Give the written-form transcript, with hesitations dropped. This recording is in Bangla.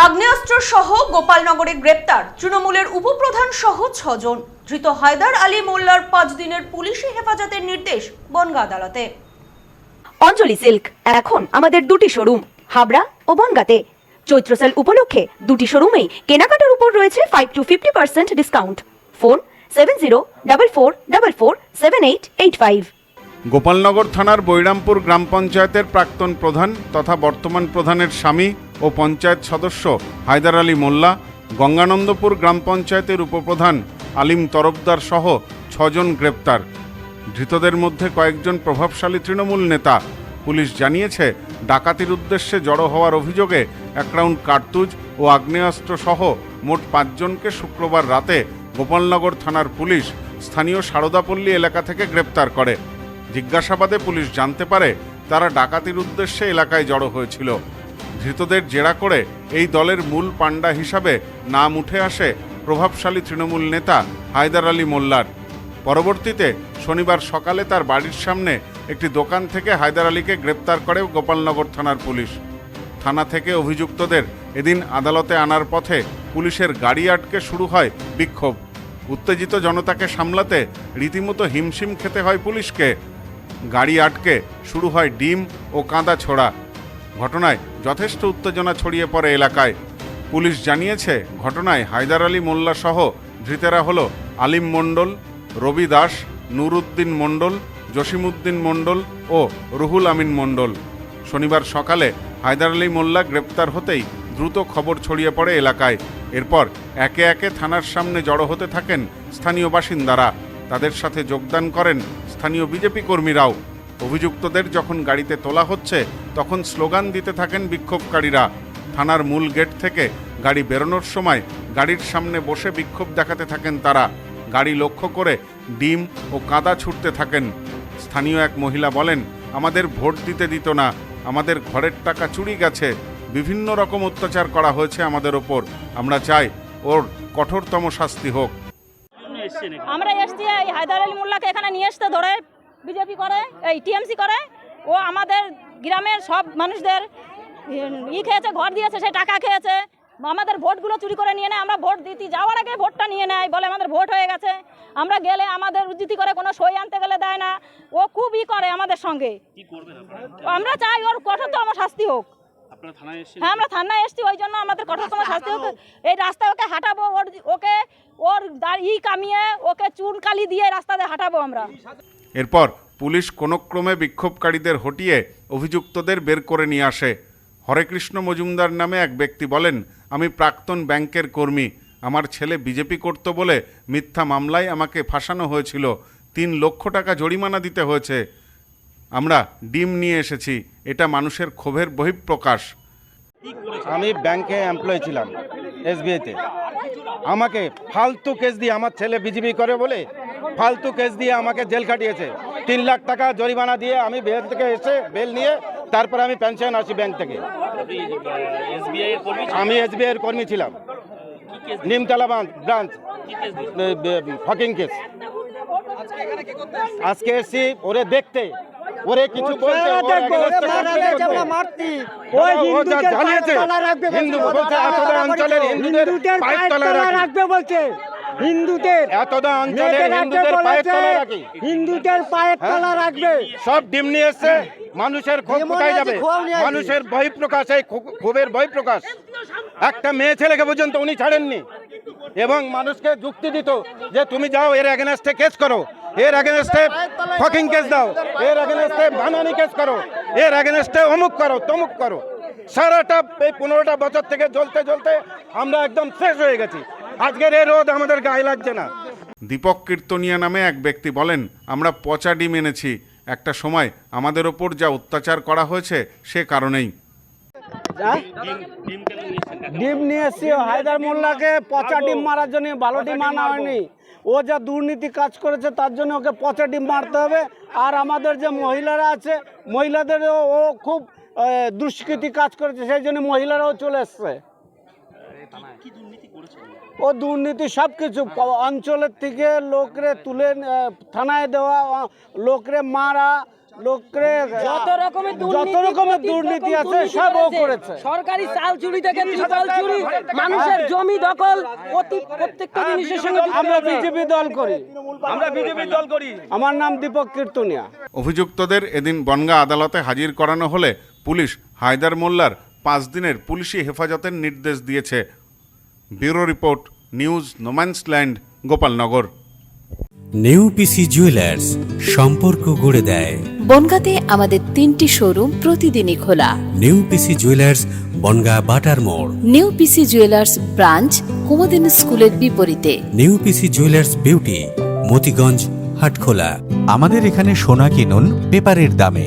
আগ্নেয়াস্ত্র সহ গোপালনগরে গ্রেপ্তার তৃণমূলের উপপ্রধান সহ 6 জন। ধৃত হায়দার আলী মোল্লার 5 দিনের পুলিশি হেফাজতের নির্দেশ বনগাঁ আদালতে। অঞ্জলি সিল্ক এখন আমাদের দুটি শোরুম হাবড়া ও বনগাঁতে। চৈত্র সেল উপলক্ষে দুটি শোরুমেই কেনাকাটার উপর রয়েছে 5 to 50% ডিসকাউন্ট। ফোন 7044447885। গোপালনগর থানার বৈরামপুর গ্রাম পঞ্চায়েতের প্রাক্তন প্রধান তথা বর্তমান প্রধানের স্বামী ও পঞ্চায়েত সদস্য হায়দার আলী মোল্লা, গঙ্গানন্দপুর গ্রাম পঞ্চায়েতের উপপ্রধান আলিম তরফদার সহ 6 জন গ্রেপ্তার। ধৃতদের মধ্যে কয়েকজন প্রভাবশালী তৃণমূল নেতা। পুলিশ জানিয়েছে, ডাকাতির উদ্দেশ্যে জড়ো হওয়ার অভিযোগে 1 রাউন্ড কার্তুজ ও আগ্নেয়াস্ত্র সহ মোট 5 জনকে শুক্রবার রাতে গোপালনগর থানার পুলিশ স্থানীয় সারদাপল্লী এলাকা থেকে গ্রেপ্তার করে। জিজ্ঞাসাবাদে পুলিশ জানতে পারে তারা ডাকাতির উদ্দেশ্যে এলাকায় জড়ো হয়েছিল। ধৃতদের জেরা করে এই দলের মূল পাণ্ডা হিসাবে নাম উঠে আসে প্রভাবশালী তৃণমূল নেতা হায়দার আলী মোল্লার। পরবর্তীতে শনিবার সকালে তার বাড়ির সামনে একটি দোকান থেকে হায়দার আলীকে গ্রেপ্তার করে গোপালনগর থানার পুলিশ। থানা থেকে অভিযুক্তদের এদিন আদালতে আনার পথে পুলিশের গাড়ি আটকে শুরু হয় বিক্ষোভ। উত্তেজিত জনতাকে সামলাতে রীতিমতো হিমশিম খেতে হয় পুলিশকে। গাড়ি আটকে শুরু হয় ডিম ও কাঁদা ছোড়া। ঘটনায় যথেষ্ট উত্তেজনা ছড়িয়ে পড়ে এলাকায়। পুলিশ জানিয়েছে, ঘটনায় হায়দার আলী মোল্লা সহ ধৃতেরা হল আলিম মণ্ডল, রবি দাস, নুরুদ্দিন মণ্ডল, জসিমউদ্দিন মণ্ডল ও রুহুল আমিন মণ্ডল। শনিবার সকালে হায়দার আলী মোল্লা গ্রেপ্তার হতেই দ্রুত খবর ছড়িয়ে পড়ে এলাকায়। এরপর একে একে থানার সামনে জড়ো হতে থাকেন স্থানীয় বাসিন্দারা। তাদের সাথে যোগদান করেন স্থানীয় বিজেপি কর্মীরাও। অভিযুক্তদের যখন গাড়িতে তোলা হচ্ছে তখন স্লোগান দিতে থাকেন বিক্ষোভকারীরা। থানার মূল গেট থেকে গাড়ি বেরোনোর সময় গাড়ির সামনে বসে বিক্ষোভ দেখাতে থাকেন তারা। গাড়ি লক্ষ্য করে ডিম ও কাদা ছুটতে থাকেন। স্থানীয় এক মহিলা বলেন, আমাদের ভোট দিতে দিত না, আমাদের ঘরের টাকা চুরি গেছে, বিভিন্ন রকম অত্যাচার করা হয়েছে আমাদের ওপর। আমরা চাই ওর কঠোরতম শাস্তি হোক। আমরা এসছি এই হায়দার আলী মোল্লাকে এখানে নিয়ে আসতে ধরে বিজেপি করে, এই টিএমসি করে। ও আমাদের গ্রামের সব মানুষদের খেয়েছে, ঘর দিয়েছে, সে টাকা খেয়েছে, আমাদের ভোটগুলো চুরি করে নিয়ে নেয়। আমরা ভোট দিতে যাওয়ার আগে ভোটটা নিয়ে নেয়, বলে আমাদের ভোট হয়ে গেছে। আমরা গেলে আমাদের উদ্ধৃতি করে, কোনো সই আনতে গেলে দেয় না। ও খুবই করে আমাদের সঙ্গে। আমরা চাই ওর কঠোরতম শাস্তি হোক। হ্যাঁ, আমরা থানায় এসছি, ওই জন্য আমাদের কঠোরতম শাস্তি হোক। এই রাস্তায় ওকে হাঁটাবো, ওকে ওর কামিয়ে ওকে চুন কালি দিয়ে রাস্তাতে হাঁটাবো আমরা। এরপর পুলিশ কোনো ক্রমে বিক্ষোভকারীদের হটিয়ে অভিযুক্তদের বের করে নিয়ে আসে। হরেকৃষ্ণ মজুমদার নামে এক ব্যক্তি বলেন, আমি প্রাক্তন ব্যাংকের কর্মী, আমার ছেলে বিজেপি করত বলে মিথ্যা মামলায় আমাকে ফাঁসানো হয়েছিল, 3 লক্ষ টাকা জরিমানা দিতে হয়েছে। আমরা ডিম নিয়ে এসেছি, এটা মানুষের ক্ষোভের বহিঃপ্রকাশ। আমি ব্যাংকে এমপ্লয় ছিলাম, এসবিআইতে। আমাকে ফালতু কেস দিয়ে, আমার ছেলে বিজেপি করে বলে ফালতু কেস দিয়ে আমাকে জেল খাটিয়েছে। 3 লাখ টাকা জরিমানা দিয়ে আমি বেল থেকে এসে বেল নিয়ে তারপর আমি পেনশন আসি ব্যাংক থেকে। আমি এসবিআই এর কর্মী ছিলাম, নিমতলা ব্রাঞ্চ, ফকিং কেস। আজকে এসছি ওরে দেখতে, ওরে কিছু বলতে, অঞ্চলের হিন্দুদের পায়ের তলায় রাখবে বলছে, হিন্দুদের পায়ের তলা রাখবে। সব ডিম নিয়ে এসছে, মানুষের ক্ষোভ কোথায় যাবে? মানুষের বহিঃপ্রকাশ, এই ক্ষোভের বহিঃপ্রকাশ। একটা মেয়ে ছেলেকে পর্যন্ত উনি ছাড়েননি এবং মানুষকে যুক্তি দিত যে তুমি যাও এর এগেনস্টে কেস করো, এর এগেনস্টে ফকিং কেস দাও, এর এগেনস্টে বানানি কেস করো, এর এগেনস্টে অমুক করো তমুক করো। সারাটা এই 15টা বছর থেকে জ্বলতে জ্বলতে আমরা একদম শেষ হয়ে গেছি। আজকের এই রোদ আমাদের গায়ে লাগছে না। দীপক কীর্তনিয়া নামে এক ব্যক্তি বলেন, আমরা পচা ডিম এনেছি, একটা সময় আমাদের ওপর যা অত্যাচার করা হয়েছে সে কারণেই। ডিম নিয়ে এসছি হায়দার মোল্লাকে পচা ডিম মারার জন্য, ভালো ডিম আনা হয়নি। ও যা দুর্নীতি কাজ করেছে তার জন্য ওকে পচা ডিম মারতে হবে। আর আমাদের যে মহিলারা আছে, মহিলাদেরও ও খুব দুষ্কৃতি কাজ করেছে, সেই জন্য মহিলারাও চলে এসছে। ও দুর্নীতি সব কিছু, অঞ্চলের থেকে লোকরে তুলে থানায় দেওয়া, লোকরে মারা, লোকরে যত রকমের দুর্নীতি আছে সব ও করেছে। সরকারি চাল চুরি থেকে ত্রিপল চুরি, মানুষের জমি দখল, প্রত্যেকটা জিনিসের সঙ্গে আমরা বিজেপি দল করি। আমার নাম দীপক কীর্তনিয়া। অভিযুক্তদের এদিন বনগাঁ আদালতে হাজির করানো হলে পুলিশ হায়দার মোল্লার 5 দিনের পুলিশি হেফাজতের নির্দেশ দিয়েছে। Bureau report, news no man's land, Gopalnagar. New PC jewellers, সম্পর্ক গড়ে দেয়। বনগাঁতে আমাদের 3টি শোরুম প্রতিদিনই খোলা। নেউপিসি জুয়েলার্স, বনগাঁ বাটার মোড়। নিউ পিসি জুয়েলার্স ব্রাঞ্চ কুমদিন স্কুলের বিপরীতে। New PC jewellers beauty, Motiganj, Hatkhola. আমাদের এখানে সোনা কিনুন পেপারের দামে।